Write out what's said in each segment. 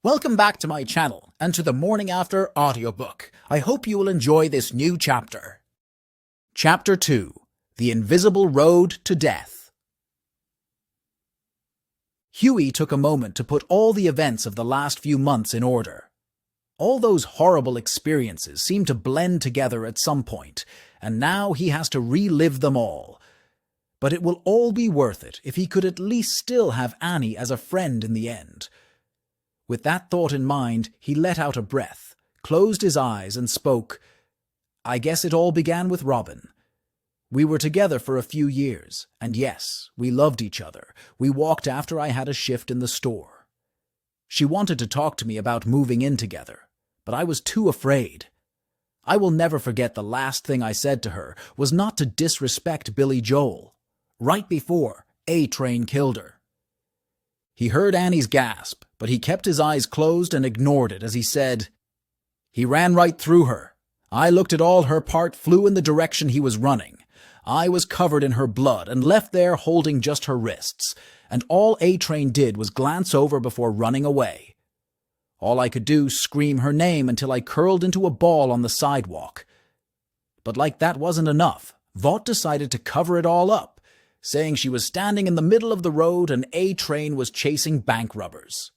Welcome back to my channel and to the Morning After audiobook. I hope you will enjoy this new chapter. Chapter 2: The Invisible Road to Death. Huey took a moment to put all the events of the last few months in order. All those horrible experiences seemed to blend together at some point, and now he has to relive them all. But it will all be worth it if he could at least still have Annie as a friend in the end. With that thought in mind, he let out a breath, closed his eyes, and spoke. I guess it all began with Robin. We were together for a few years, and yes, we loved each other. We walked after I had a shift in the store. She wanted to talk to me about moving in together, but I was too afraid. I will never forget the last thing I said to her was not to disrespect Billy Joel, right before A-Train killed her. He heard Annie's gasp, but he kept his eyes closed and ignored it as he said, He ran right through her. I looked at all her part, flew in the direction he was running. I was covered in her blood and left there holding just her wrists, and all A-Train did was glance over before running away. All I could do scream her name until I curled into a ball on the sidewalk. But like that wasn't enough, Vought decided to cover it all up, saying she was standing in the middle of the road and A-Train was chasing bank robbers.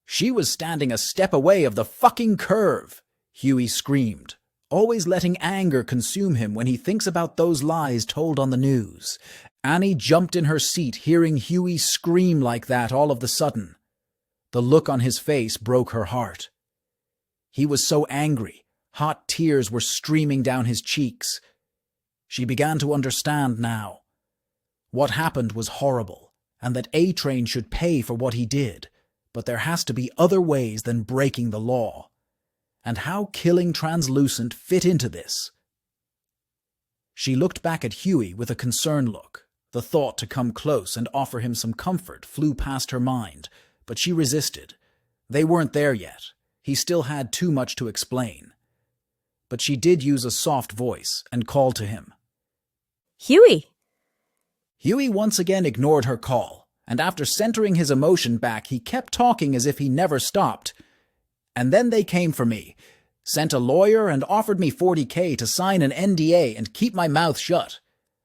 She was standing a step away of the fucking curve, Huey screamed, always letting anger consume him when he thinks about those lies told on the news. Annie jumped in her seat hearing Huey scream like that all of the sudden. The look on his face broke her heart. He was so angry, hot tears were streaming down his cheeks. She began to understand now. What happened was horrible, and that A-Train should pay for what he did, but there has to be other ways than breaking the law. And how killing Translucent fit into this? She looked back at Huey with a concerned look. The thought to come close and offer him some comfort flew past her mind, but she resisted. They weren't there yet. He still had too much to explain. But she did use a soft voice and called to him. Huey! Huey once again ignored her call, and after centering his emotion back, he kept talking as if he never stopped. And then they came for me, sent a lawyer and offered me $40,000 to sign an NDA and keep my mouth shut.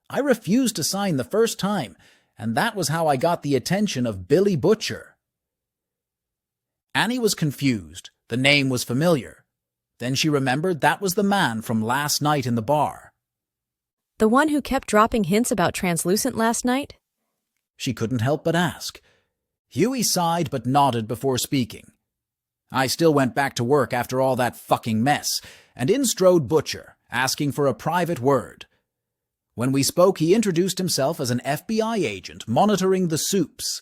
I refused to sign the first time, and that was how I got the attention of Billy Butcher. Annie was confused. The name was familiar. Then she remembered that was the man from last night in the bar. The one who kept dropping hints about Translucent last night? She couldn't help but ask. Huey sighed but nodded before speaking. I still went back to work after all that fucking mess, and in strode Butcher, asking for a private word. When we spoke, he introduced himself as an FBI agent monitoring the soups.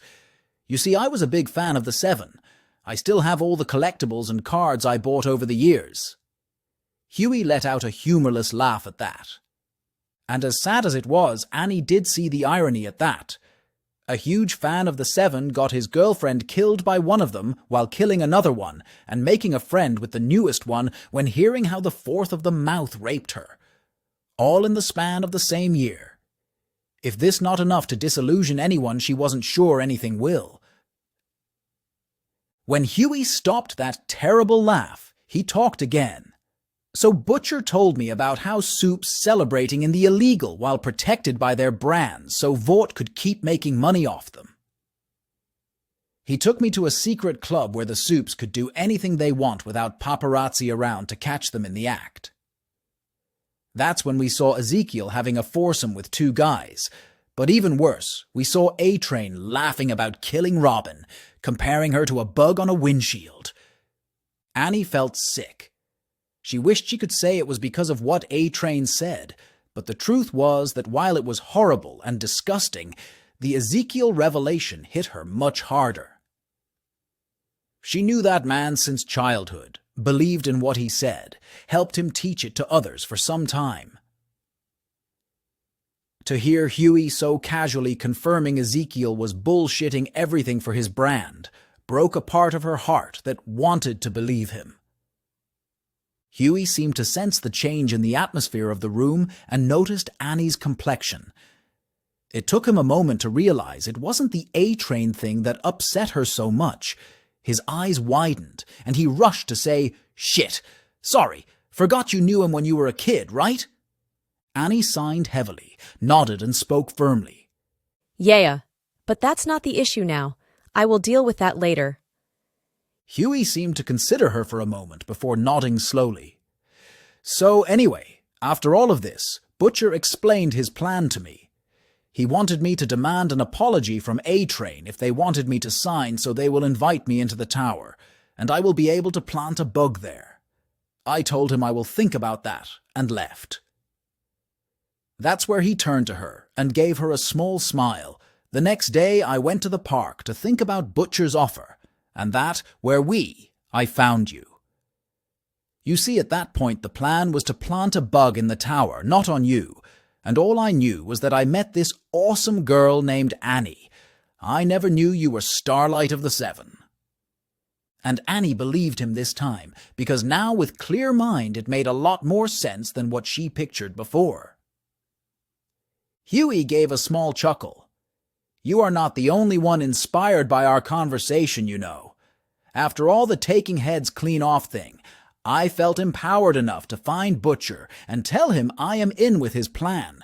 You see, I was a big fan of the Seven. I still have all the collectibles and cards I bought over the years. Huey let out a humorless laugh at that. And as sad as it was, Annie did see the irony at that. A huge fan of the Seven got his girlfriend killed by one of them while killing another one and making a friend with the newest one when hearing how the fourth of them mouth raped her. All in the span of the same year. If this not enough to disillusion anyone, she wasn't sure anything will. When Huey stopped that terrible laugh, he talked again. So Butcher told me about how Soup's celebrating in the illegal while protected by their brands so Vought could keep making money off them. He took me to a secret club where the Soups could do anything they want without paparazzi around to catch them in the act. That's when we saw Ezekiel having a foursome with two guys. But even worse, we saw A-Train laughing about killing Robin, comparing her to a bug on a windshield. Annie felt sick. She wished she could say it was because of what A-Train said, but the truth was that while it was horrible and disgusting, the Ezekiel revelation hit her much harder. She knew that man since childhood, believed in what he said, helped him teach it to others for some time. To hear Huey so casually confirming Ezekiel was bullshitting everything for his brand broke a part of her heart that wanted to believe him. Huey seemed to sense the change in the atmosphere of the room and noticed Annie's complexion. It took him a moment to realize it wasn't the A-Train thing that upset her so much. His eyes widened, and he rushed to say, "Shit! Sorry, forgot you knew him when you were a kid, right?" Annie signed heavily, nodded and spoke firmly. Yeah, but that's not the issue now. I will deal with that later. Huey seemed to consider her for a moment before nodding slowly. So anyway, after all of this, Butcher explained his plan to me. He wanted me to demand an apology from A-Train if they wanted me to sign, so they will invite me into the tower, and I will be able to plant a bug there. I told him I will think about that, and left. That's where he turned to her and gave her a small smile. The next day I went to the park to think about Butcher's offer, and that, where I found you. You see, at that point the plan was to plant a bug in the tower, not on you, and all I knew was that I met this awesome girl named Annie. I never knew you were Starlight of the Seven. And Annie believed him this time, because now with clear mind it made a lot more sense than what she pictured before. Huey gave a small chuckle. You are not the only one inspired by our conversation, you know. After all the taking heads clean off thing, I felt empowered enough to find Butcher and tell him I am in with his plan.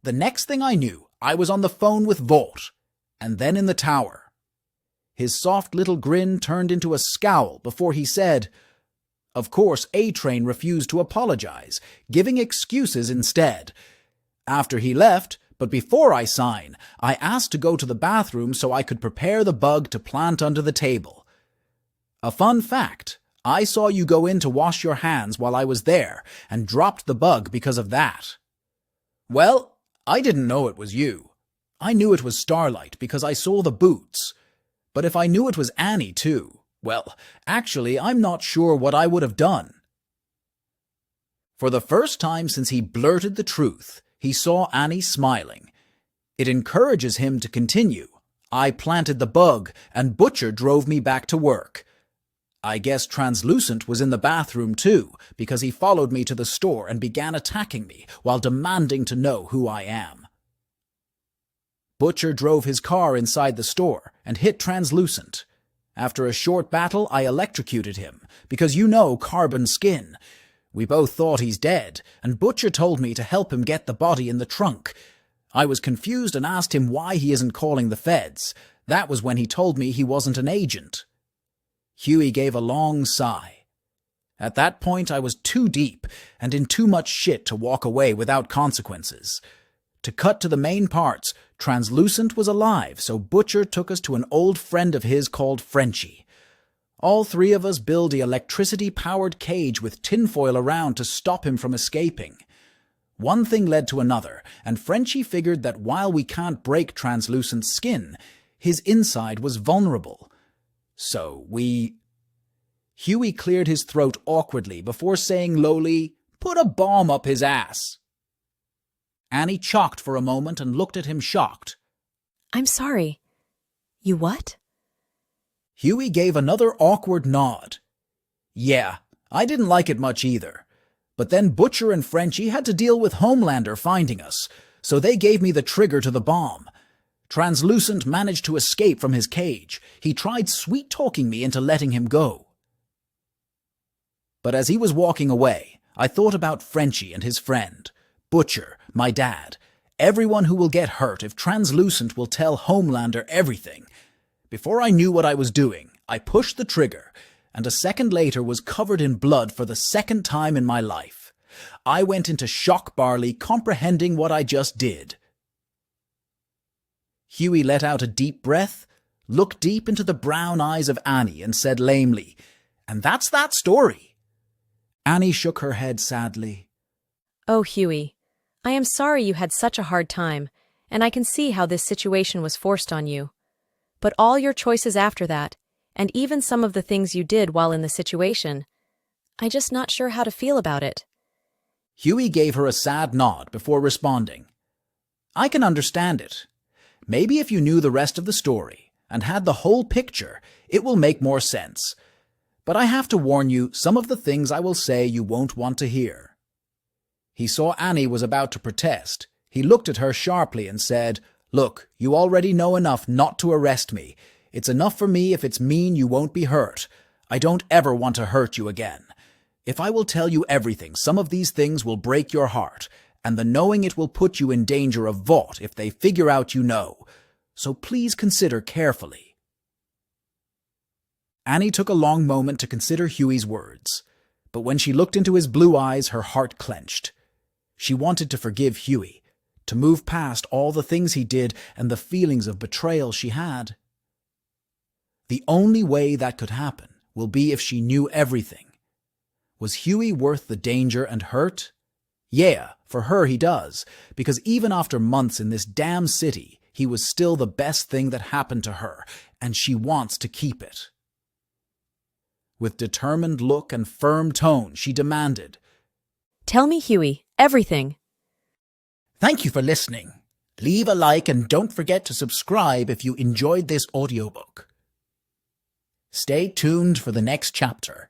The next thing I knew, I was on the phone with Volt, and then in the tower. His soft little grin turned into a scowl before he said, "Of course, A-Train refused to apologize, giving excuses instead. After he left, but before I sign, I asked to go to the bathroom so I could prepare the bug to plant under the table. A fun fact, I saw you go in to wash your hands while I was there and dropped the bug because of that." Well, I didn't know it was you. I knew it was Starlight because I saw the boots. But if I knew it was Annie too, well, actually, I'm not sure what I would have done. For the first time since he blurted the truth, he saw Annie smiling. It encourages him to continue. I planted the bug, and Butcher drove me back to work. I guess Translucent was in the bathroom too, because he followed me to the store and began attacking me while demanding to know who I am. Butcher drove his car inside the store and hit Translucent. After a short battle, I electrocuted him, because you know carbon skin. We both thought he's dead, and Butcher told me to help him get the body in the trunk. I was confused and asked him why he isn't calling the feds. That was when he told me he wasn't an agent. Huey gave a long sigh. At that point, I was too deep and in too much shit to walk away without consequences. To cut to the main parts, Translucent was alive, so Butcher took us to an old friend of his called Frenchie. All three of us built the electricity-powered cage with tinfoil around to stop him from escaping. One thing led to another, and Frenchie figured that while we can't break Translucent's skin, his inside was vulnerable. So Huey cleared his throat awkwardly before saying lowly, "Put a bomb up his ass." Annie chocked for a moment and looked at him shocked. I'm sorry. You what? Huey gave another awkward nod. Yeah, I didn't like it much either. But then Butcher and Frenchie had to deal with Homelander finding us, so they gave me the trigger to the bomb. Translucent managed to escape from his cage. He tried sweet-talking me into letting him go. But as he was walking away, I thought about Frenchie and his friend, Butcher, my dad, everyone who will get hurt if Translucent will tell Homelander everything. Before I knew what I was doing, I pushed the trigger, and a second later was covered in blood for the second time in my life. I went into shock barley, comprehending what I just did. Huey let out a deep breath, looked deep into the brown eyes of Annie, and said lamely, "And that's that story." Annie shook her head sadly. Oh, Huey, I am sorry you had such a hard time, and I can see how this situation was forced on you. But all your choices after that, and even some of the things you did while in the situation, I'm just not sure how to feel about it. Huey gave her a sad nod before responding. I can understand it. Maybe if you knew the rest of the story and had the whole picture, it will make more sense. But I have to warn you, some of the things I will say you won't want to hear. He saw Annie was about to protest. He looked at her sharply and said, "Look, you already know enough not to arrest me. It's enough for me if it's mean you won't be hurt. I don't ever want to hurt you again. If I will tell you everything, some of these things will break your heart, and the knowing it will put you in danger of vaught if they figure out you know. So please consider carefully." Annie took a long moment to consider Hughie's words, but when she looked into his blue eyes, her heart clenched. She wanted to forgive Hughie, to move past all the things he did and the feelings of betrayal she had. The only way that could happen will be if she knew everything. Was Hughie worth the danger and hurt? Yeah, for her he does, because even after months in this damn city, he was still the best thing that happened to her, and she wants to keep it. With determined look and firm tone, she demanded, "Tell me, Hughie, everything." "Thank you for listening. Leave a like and don't forget to subscribe if you enjoyed this audiobook. Stay tuned for the next chapter.